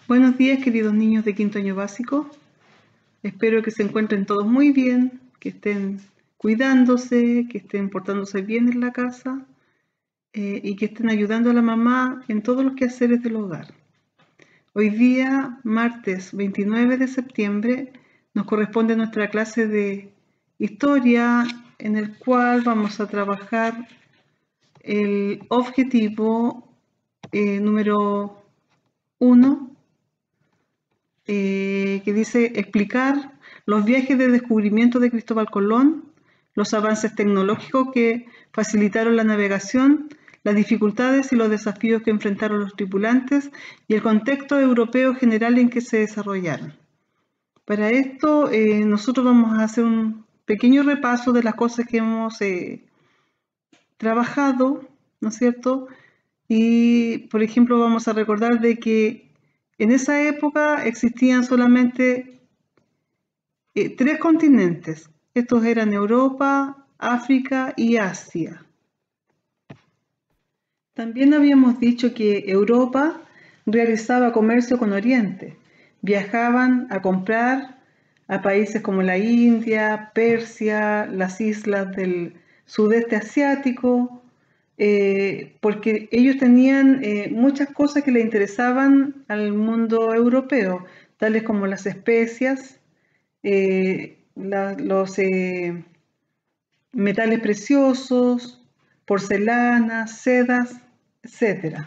Buenos días, queridos niños de quinto año básico. Espero que se encuentren todos muy bien, que estén cuidándose, que estén portándose bien en la casa y que estén ayudando a la mamá en todos los quehaceres del hogar. Hoy día, martes 29 de septiembre, nos corresponde nuestra clase de historia en el cual vamos a trabajar el objetivo número 1, que dice explicar los viajes de descubrimiento de Cristóbal Colón, los avances tecnológicos que facilitaron la navegación, las dificultades y los desafíos que enfrentaron los tripulantes y el contexto europeo general en que se desarrollaron. Para esto nosotros vamos a hacer un pequeño repaso de las cosas que hemos trabajado, ¿no es cierto? Y, por ejemplo, vamos a recordar de que en esa época existían solamente 3 continentes. Estos eran Europa, África y Asia. También habíamos dicho que Europa realizaba comercio con Oriente. Viajaban a comprar a países como la India, Persia, las islas del sudeste asiático, porque ellos tenían muchas cosas que le interesaban al mundo europeo, tales como las especias, los metales preciosos, porcelanas, sedas, etc.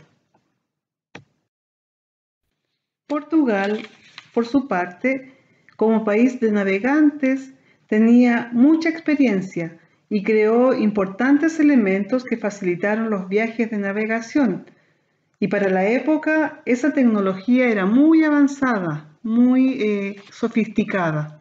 Portugal, por su parte, como país de navegantes, tenía mucha experiencia y creó importantes elementos que facilitaron los viajes de navegación. Y para la época, esa tecnología era muy avanzada, muy sofisticada.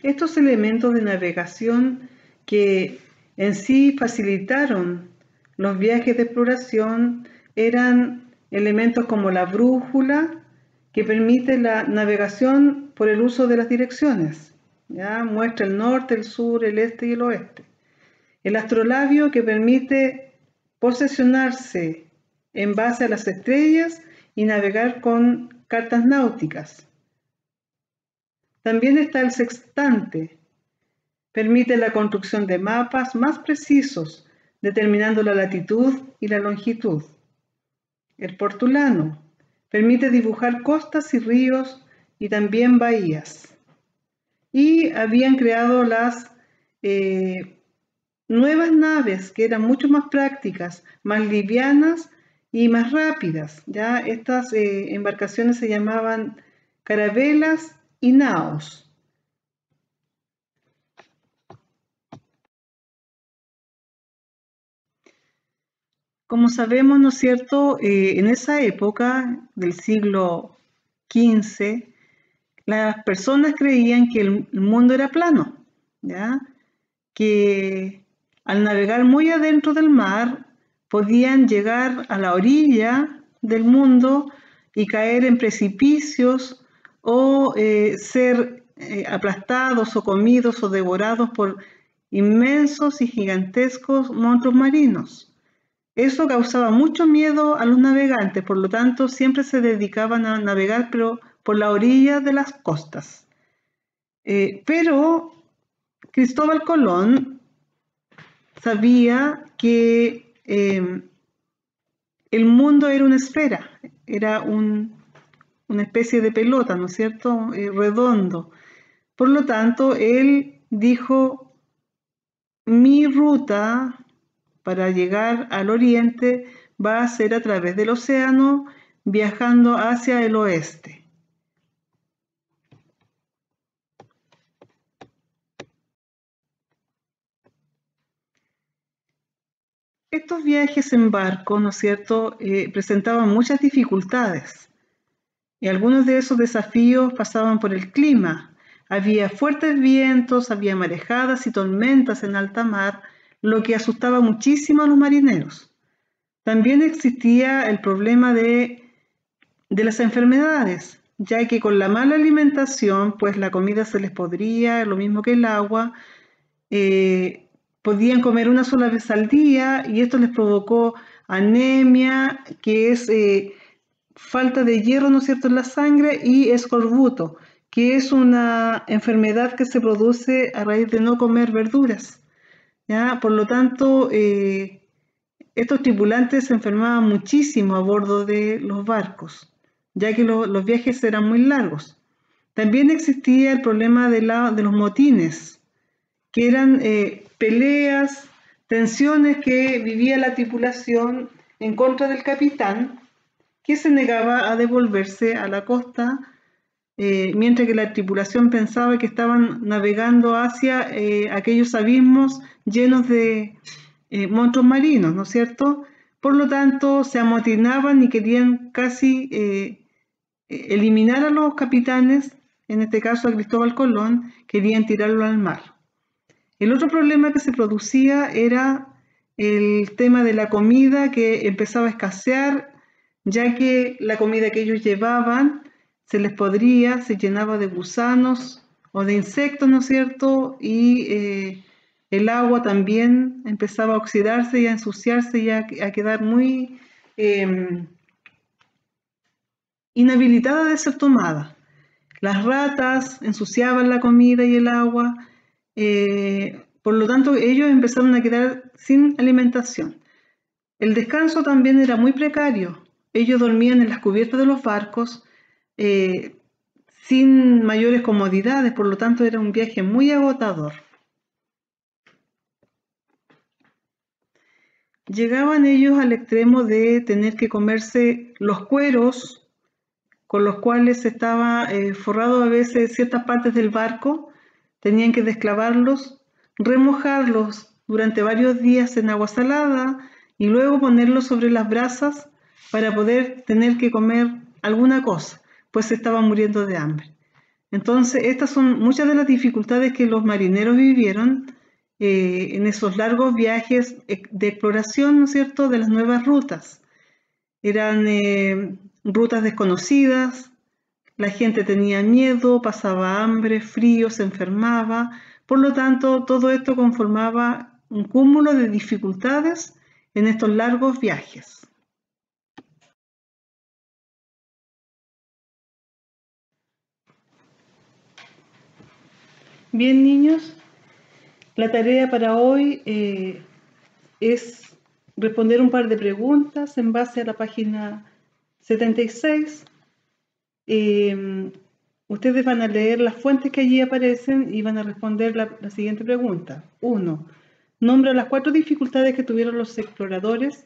Estos elementos de navegación que en sí facilitaron los viajes de exploración eran elementos como la brújula, que permite la navegación por el uso de las direcciones, ¿ya? Muestra el norte, el sur, el este y el oeste. El astrolabio, que permite posicionarse en base a las estrellas y navegar con cartas náuticas. También está el sextante. Permite la construcción de mapas más precisos, determinando la latitud y la longitud. El portulano permite dibujar costas y ríos y también bahías. Y habían creado las nuevas naves que eran mucho más prácticas, más livianas y más rápidas. ¿Ya? Estas embarcaciones se llamaban carabelas y naos. Como sabemos, ¿no es cierto?, en esa época del siglo XV, las personas creían que el mundo era plano, ¿ya? Que al navegar muy adentro del mar podían llegar a la orilla del mundo y caer en precipicios o ser aplastados o comidos o devorados por inmensos y gigantescos monstruos marinos. Eso causaba mucho miedo a los navegantes, por lo tanto siempre se dedicaban a navegar pero por la orilla de las costas. Pero Cristóbal Colón sabía que el mundo era una esfera, era una especie de pelota, ¿no es cierto?, redondo. Por lo tanto, él dijo, mi ruta para llegar al oriente va a ser a través del océano, viajando hacia el oeste. Estos viajes en barco, ¿no es cierto?, presentaban muchas dificultades. Y algunos de esos desafíos pasaban por el clima. Había fuertes vientos, había marejadas y tormentas en alta mar, lo que asustaba muchísimo a los marineros. También existía el problema de las enfermedades, ya que con la mala alimentación, pues la comida se les podría, lo mismo que el agua, podían comer una sola vez al día y esto les provocó anemia, que es falta de hierro, ¿no es cierto?, en la sangre, y escorbuto, que es una enfermedad que se produce a raíz de no comer verduras, ¿ya? Por lo tanto, estos tripulantes se enfermaban muchísimo a bordo de los barcos, ya que los viajes eran muy largos. También existía el problema de los motines, que eran peleas, tensiones que vivía la tripulación en contra del capitán, que se negaba a devolverse a la costa, mientras que la tripulación pensaba que estaban navegando hacia aquellos abismos llenos de monstruos marinos, ¿no es cierto? Por lo tanto, se amotinaban y querían casi eliminar a los capitanes, en este caso a Cristóbal Colón, querían tirarlo al mar. El otro problema que se producía era el tema de la comida, que empezaba a escasear, ya que la comida que ellos llevaban se les podría, se llenaba de gusanos o de insectos, ¿no es cierto? Y el agua también empezaba a oxidarse y a ensuciarse y a quedar muy inhabilitada de ser tomada. Las ratas ensuciaban la comida y el agua, por lo tanto ellos empezaron a quedar sin alimentación. El descanso también era muy precario. Ellos dormían en las cubiertas de los barcos sin mayores comodidades, por lo tanto era un viaje muy agotador. Llegaban ellos al extremo de tener que comerse los cueros con los cuales estaba forrado a veces ciertas partes del barco, tenían que desclavarlos, remojarlos durante varios días en agua salada y luego ponerlos sobre las brasas para poder tener que comer alguna cosa, pues se estaban muriendo de hambre. Entonces, estas son muchas de las dificultades que los marineros vivieron en esos largos viajes de exploración, ¿no es cierto?, de las nuevas rutas. Eran rutas desconocidas, la gente tenía miedo, pasaba hambre, frío, se enfermaba. Por lo tanto, todo esto conformaba un cúmulo de dificultades en estos largos viajes. Bien, niños, la tarea para hoy es responder un par de preguntas en base a la página 76. Ustedes van a leer las fuentes que allí aparecen y van a responder la siguiente pregunta. 1. Nombra las 4 dificultades que tuvieron los exploradores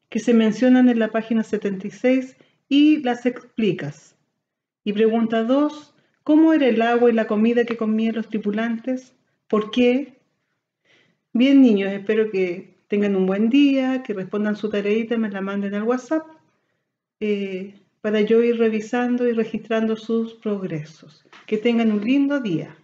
que se mencionan en la página 76 y las explicas. Y pregunta 2. ¿Cómo era el agua y la comida que comían los tripulantes? ¿Por qué? Bien, niños, espero que tengan un buen día, que respondan su tareita y me la manden al WhatsApp para yo ir revisando y registrando sus progresos. Que tengan un lindo día.